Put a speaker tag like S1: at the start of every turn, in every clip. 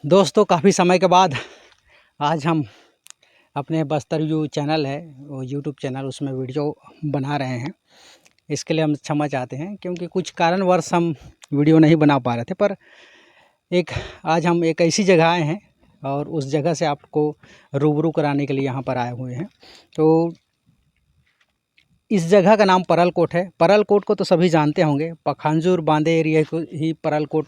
S1: दोस्तों, काफ़ी समय के बाद आज हम अपने बस्तर व्यू चैनल है वो यूट्यूब चैनल, उसमें वीडियो बना रहे हैं। इसके लिए हम क्षमा चाहते हैं क्योंकि कुछ कारणवश हम वीडियो नहीं बना पा रहे थे। पर आज हम एक ऐसी जगह आए हैं और उस जगह से आपको रूबरू कराने के लिए यहाँ पर आए हुए हैं। तो इस जगह का नाम परलकोट है। परलकोट को तो सभी जानते होंगे, पखांजूर बांधे एरिया को ही परलकोट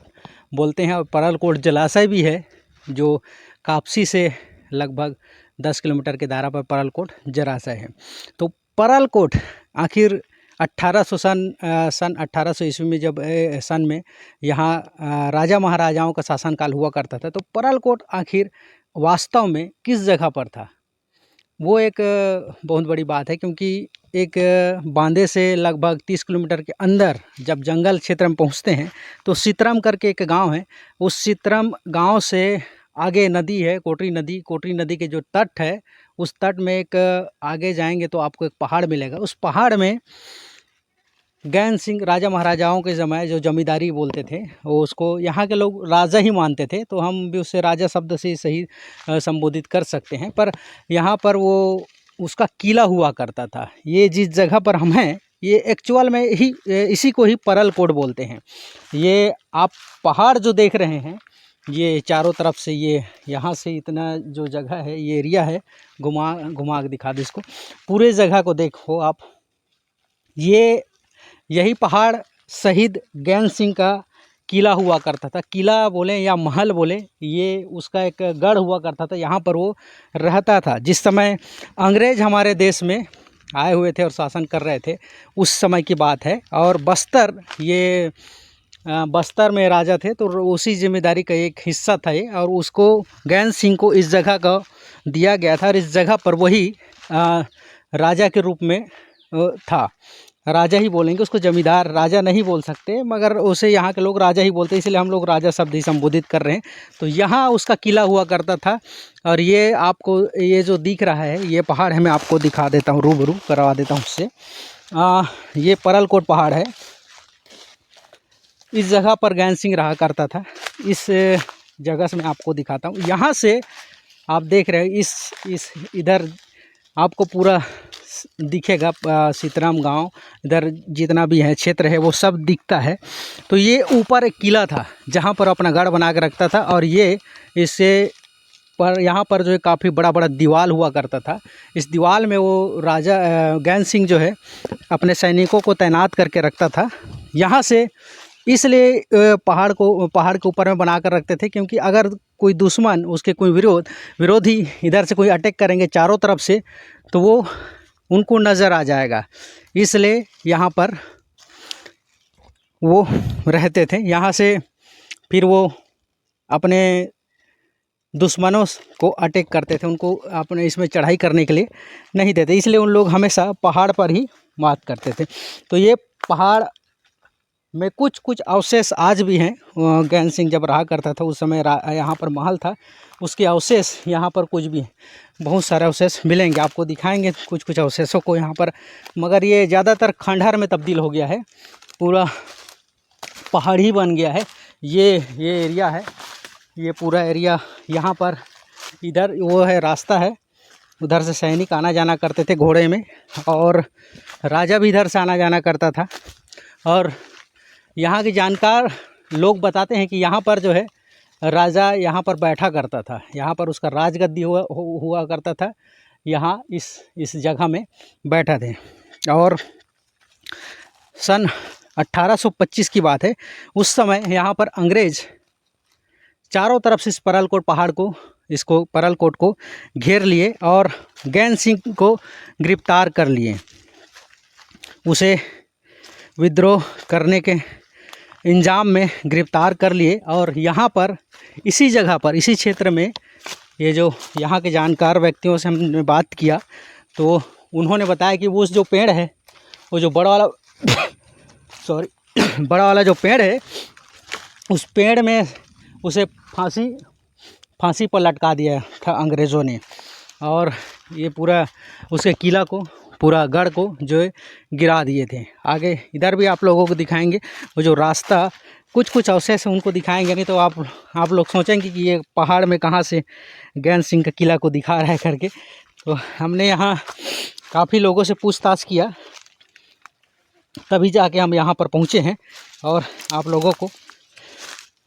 S1: बोलते हैं। और परलकोट जलाशय भी है जो कापसी से लगभग 10 किलोमीटर के दायरा पर परलकोट जलाशय है। तो परलकोट आखिर 1800 सन 1800 ईस्वी में जब सन में यहाँ राजा महाराजाओं का शासनकाल हुआ करता था, तो परलकोट आखिर वास्तव में किस जगह पर था, वो एक बहुत बड़ी बात है। क्योंकि एक बांदे से लगभग 30 किलोमीटर के अंदर जब जंगल क्षेत्र में पहुंचते हैं तो सितरम करके एक गांव है। उस सितरम गांव से आगे नदी है कोटरी नदी। कोटरी नदी के जो तट है, उस तट में एक आगे जाएंगे तो आपको एक पहाड़ मिलेगा। उस पहाड़ में गैन सिंह राजा महाराजाओं के समय जो जमींदारी बोलते थे, वो उसको यहाँ के लोग राजा ही मानते थे, तो हम भी उसे राजा शब्द से सही संबोधित कर सकते हैं। पर यहाँ पर वो उसका किला हुआ करता था। ये जिस जगह पर हम हैं, ये एक्चुअल में ही इसी को ही परलकोट बोलते हैं। ये आप पहाड़ जो देख रहे हैं, ये चारों तरफ से, ये यहाँ से इतना जो जगह है, ये एरिया है, घुमा के दिखा दे इसको, पूरे जगह को देखो आप। यही पहाड़ शहीद गैन सिंह का किला हुआ करता था। किला बोले या महल बोले, ये उसका एक गढ़ हुआ करता था। यहाँ पर वो रहता था। जिस समय अंग्रेज़ हमारे देश में आए हुए थे और शासन कर रहे थे, उस समय की बात है। और बस्तर में राजा थे, तो उसी जिम्मेदारी का एक हिस्सा था ये, और उसको गैन सिंह को इस जगह का दिया गया था। और इस जगह पर वही राजा के रूप में था। राजा ही बोलेंगे उसको, जमींदार राजा नहीं बोल सकते, मगर उसे यहाँ के लोग राजा ही बोलते हैं, इसलिए हम लोग राजा शब्द ही संबोधित कर रहे हैं। तो यहाँ उसका किला हुआ करता था। और ये आपको ये जो दिख रहा है, ये पहाड़ है, मैं आपको दिखा देता हूँ, रूबरू करवा देता हूँ उससे। ये परलकोट पहाड़ है। इस जगह पर गैन सिंह रहा करता था। इस जगह से मैं आपको दिखाता हूँ। यहाँ से आप देख रहे हैं, इस इधर आपको पूरा दिखेगा सीतराम गांव, इधर जितना भी है क्षेत्र है वो सब दिखता है। तो ये ऊपर एक किला था जहां पर अपना गढ़ बना के रखता था। और ये इससे पर यहाँ पर जो है काफ़ी बड़ा बड़ा दीवाल हुआ करता था। इस दीवाल में वो राजा गैन सिंह जो है अपने सैनिकों को तैनात करके रखता था। यहाँ से इसलिए पहाड़ के ऊपर में बना कर रखते थे, क्योंकि अगर कोई दुश्मन, उसके कोई विरोधी इधर से कोई अटैक करेंगे चारों तरफ से, तो वो उनको नज़र आ जाएगा। इसलिए यहाँ पर वो रहते थे। यहाँ से फिर वो अपने दुश्मनों को अटैक करते थे, उनको अपने इसमें चढ़ाई करने के लिए नहीं देते, इसलिए उन लोग हमेशा पहाड़ पर ही बात करते थे। तो ये पहाड़ में कुछ अवशेष आज भी हैं। गैन सिंह जब रहा करता था उस समय यहाँ पर महल था, उसके अवशेष यहाँ पर कुछ भी बहुत सारे अवशेष मिलेंगे, आपको दिखाएंगे कुछ अवशेषों को यहाँ पर। मगर ये ज़्यादातर खंडहर में तब्दील हो गया है, पूरा पहाड़ ही बन गया है। ये एरिया है, ये पूरा एरिया। यहाँ पर इधर वो है रास्ता है, उधर से सैनिक आना जाना करते थे घोड़े में, और राजा भी इधर से आना जाना करता था। और यहाँ के जानकार लोग बताते हैं कि यहाँ पर जो है राजा यहाँ पर बैठा करता था, यहाँ पर उसका राजगद्दी हुआ करता था। यहाँ इस जगह में बैठा थे। और सन 1825 की बात है, उस समय यहाँ पर अंग्रेज़ चारों तरफ से इस परलकोट को घेर लिए और गैन सिंह को गिरफ्तार कर लिए। उसे विद्रोह करने के इंजाम में गिरफ्तार कर लिए। और यहाँ पर इसी जगह पर, इसी क्षेत्र में, ये जो यहाँ के जानकार व्यक्तियों से हमने बात किया, तो उन्होंने बताया कि वो जो पेड़ है, वो जो बड़ा वाला जो पेड़ है, उस पेड़ में उसे फांसी पर लटका दिया था अंग्रेज़ों ने। और ये पूरा उसके किला को, पूरा गढ़ को जो है गिरा दिए थे। आगे इधर भी आप लोगों को दिखाएंगे, वो जो रास्ता कुछ कुछ अवशेष उनको दिखाएंगे, नहीं तो आप लोग सोचेंगे कि ये पहाड़ में कहाँ से ज्ञान सिंह का किला को दिखा रहा है करके। तो हमने यहाँ काफ़ी लोगों से पूछताछ किया, तभी जाके हम यहाँ पर पहुँचे हैं और आप लोगों को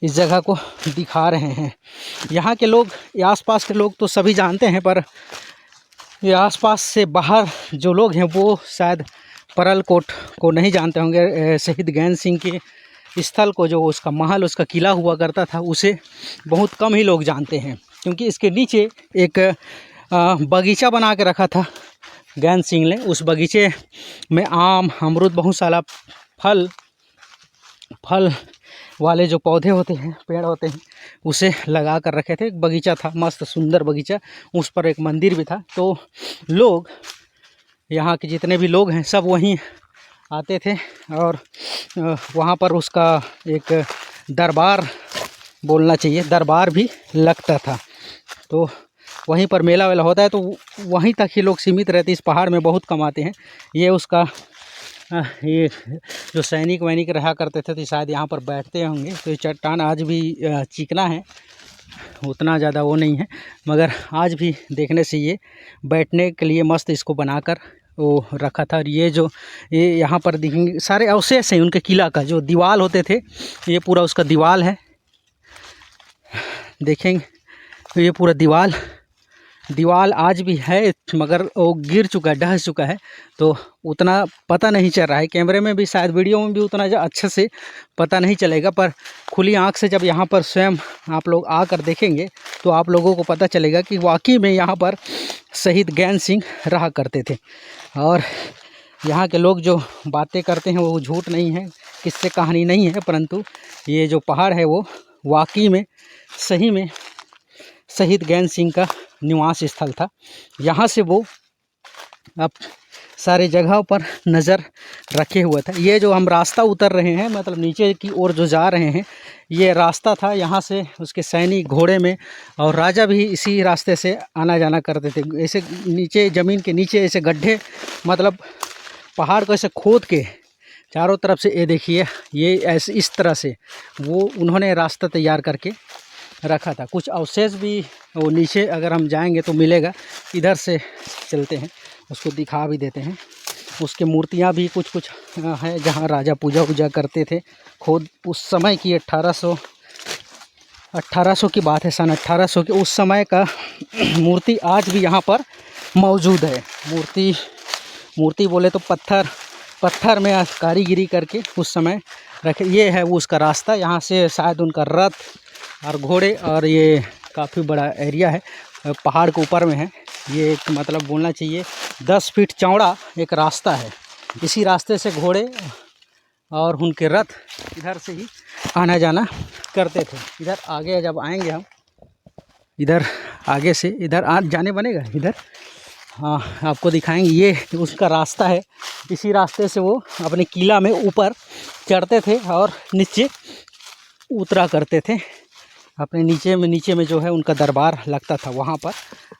S1: इस जगह को दिखा रहे हैं। यहाँ के लोग, आसपास के लोग तो सभी जानते हैं, पर ये आसपास से बाहर जो लोग हैं वो शायद परलकोट को नहीं जानते होंगे। शहीद ज्ञान सिंह के स्थल को, जो उसका महल, उसका किला हुआ करता था, उसे बहुत कम ही लोग जानते हैं, क्योंकि इसके नीचे एक बगीचा बना के रखा था ज्ञान सिंह ने। उस बगीचे में आम, अमरूद, बहुत सारा फल वाले जो पौधे होते हैं, पेड़ होते हैं, उसे लगा कर रखे थे। एक बगीचा था, मस्त सुंदर बगीचा, उस पर एक मंदिर भी था। तो लोग, यहाँ के जितने भी लोग हैं, सब वहीं आते थे और वहाँ पर उसका एक दरबार, बोलना चाहिए दरबार भी लगता था। तो वहीं पर मेला वेला होता है, तो वहीं तक ही लोग सीमित रहते, इस पहाड़ में बहुत कम आते हैं। ये उसका ये जो सैनिक वैनिक रहा करते थे, तो शायद यहाँ पर बैठते होंगे। तो ये चट्टान आज भी चिकना है, उतना ज़्यादा वो नहीं है, मगर आज भी देखने से ये बैठने के लिए मस्त इसको बनाकर वो रखा था। और ये यहाँ पर दिखेंगे सारे अवशेष हैं उनके किला का, जो दीवार होते थे, ये पूरा उसका दीवार है। देखेंगे तो ये पूरा दीवार आज भी है, मगर वो गिर चुका है, ढह चुका है, तो उतना पता नहीं चल रहा है। कैमरे में भी शायद, वीडियो में भी उतना अच्छे से पता नहीं चलेगा, पर खुली आंख से जब यहाँ पर स्वयं आप लोग आकर देखेंगे तो आप लोगों को पता चलेगा कि वाकई में यहाँ पर शहीद ज्ञान सिंह रहा करते थे। और यहाँ के लोग जो बातें करते हैं वो झूठ नहीं है, किससे कहानी नहीं है, परंतु ये जो पहाड़ है वो वाकई में सही में शहीद ज्ञान सिंह का निवास स्थल था। यहाँ से वो अब सारे जगहों पर नज़र रखे हुआ था। ये जो हम रास्ता उतर रहे हैं, मतलब नीचे की ओर जो जा रहे हैं, ये रास्ता था। यहाँ से उसके सैनिक घोड़े में, और राजा भी इसी रास्ते से आना जाना करते थे। ऐसे नीचे, ज़मीन के नीचे ऐसे गड्ढे, मतलब पहाड़ को ऐसे खोद के चारों तरफ से, ये देखिए, ये ऐसे इस तरह से वो उन्होंने रास्ता तैयार करके रखा था। कुछ अवशेष भी वो नीचे अगर हम जाएंगे तो मिलेगा। इधर से चलते हैं, उसको दिखा भी देते हैं। उसके मूर्तियां भी कुछ कुछ हैं जहां राजा पूजा करते थे। खुद उस समय की 1800 की बात है, सन 1800 के उस समय का मूर्ति आज भी यहाँ पर मौजूद है। मूर्ति बोले तो पत्थर में कारीगिरी करके उस समय रखे। ये है वो उसका रास्ता। यहाँ से शायद उनका रथ और घोड़े, और ये काफ़ी बड़ा एरिया है, पहाड़ के ऊपर में है। ये एक, मतलब बोलना चाहिए 10 फीट चौड़ा एक रास्ता है। इसी रास्ते से घोड़े और उनके रथ इधर से ही आना जाना करते थे। इधर आगे जब आएंगे हम, इधर आगे से इधर जाने बनेगा, इधर हाँ आपको दिखाएंगे। ये उसका रास्ता है, इसी रास्ते से वो अपने किला में ऊपर चढ़ते थे और नीचे उतरा करते थे। अपने नीचे में जो है उनका दरबार लगता था वहाँ पर।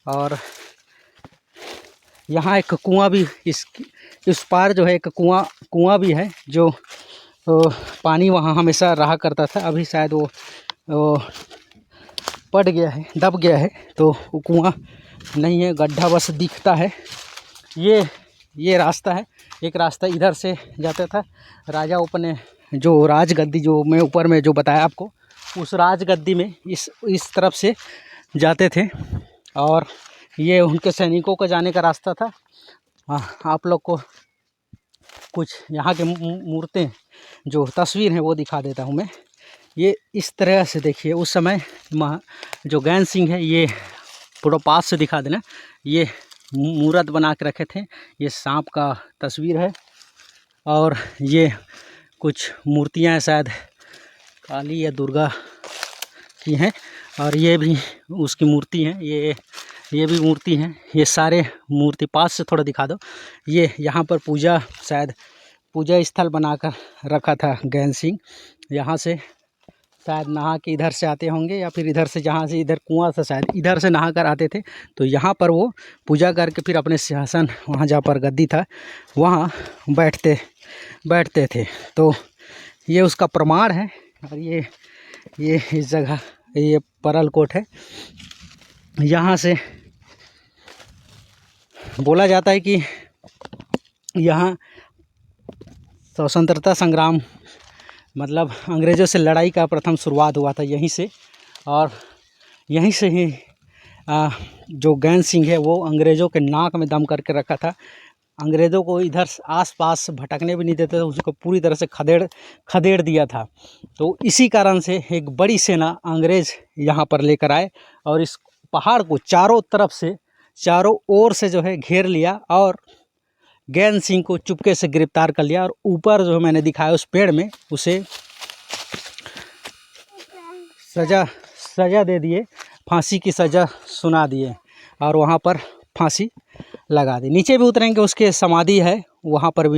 S1: और यहाँ एक कुआं भी, इस पार जो है एक कुआं भी है, जो पानी वहाँ हमेशा रहा करता था। अभी शायद वो पड़ गया है, दब गया है, तो वो कुआं नहीं है, गड्ढा बस दिखता है। ये रास्ता है। एक रास्ता इधर से जाता था। राजा अपने जो राजगद्दी, जो मैं ऊपर में जो बताया आपको, उस राजगद्दी में इस तरफ से जाते थे। और ये उनके सैनिकों का जाने का रास्ता था। आप लोग को कुछ यहाँ के मूर्तें, जो तस्वीर है वो दिखा देता हूँ मैं। ये इस तरह से देखिए, उस समय जो ज्ञान सिंह है, ये पूरा पास से दिखा देना, ये मूर्त बना के रखे थे। ये सांप का तस्वीर है, और ये कुछ मूर्तियाँ हैं, शायद काली या दुर्गा की हैं, और ये भी उसकी मूर्ति है। ये भी मूर्ति हैं। ये सारे मूर्ति पास से थोड़ा दिखा दो। ये यहाँ पर शायद पूजा स्थल बनाकर रखा था ज्ञान सिंह। यहाँ से शायद नहा के इधर से आते होंगे, या फिर इधर से, जहाँ से इधर कुआं था, शायद इधर से नहा कर आते थे। तो यहाँ पर वो पूजा करके फिर अपने सिंहासन, वहाँ जहाँ पर गद्दी था, वहाँ बैठते थे। तो ये उसका प्रमाण है। और ये इस जगह ये परलकोट है। यहाँ से बोला जाता है कि यहाँ स्वतंत्रता संग्राम मतलब अंग्रेज़ों से लड़ाई का प्रथम शुरुआत हुआ था यहीं से। और यहीं से ही जो गैन सिंह है वो अंग्रेज़ों के नाक में दम करके रखा था। अंग्रेज़ों को इधर आस-पास भटकने भी नहीं देते थे, उसको पूरी तरह से खदेड़ दिया था। तो इसी कारण से एक बड़ी सेना अंग्रेज़ यहाँ पर लेकर आए और इस पहाड़ को चारों तरफ से, चारों ओर से जो है घेर लिया और गैन सिंह को चुपके से गिरफ्तार कर लिया। और ऊपर जो मैंने दिखाया उस पेड़ में उसे सज़ा दे दिए, फांसी की सज़ा सुना दिए और वहाँ पर फांसी लगा दी। नीचे भी उतरेंगे, उसके समाधि है वहाँ पर भी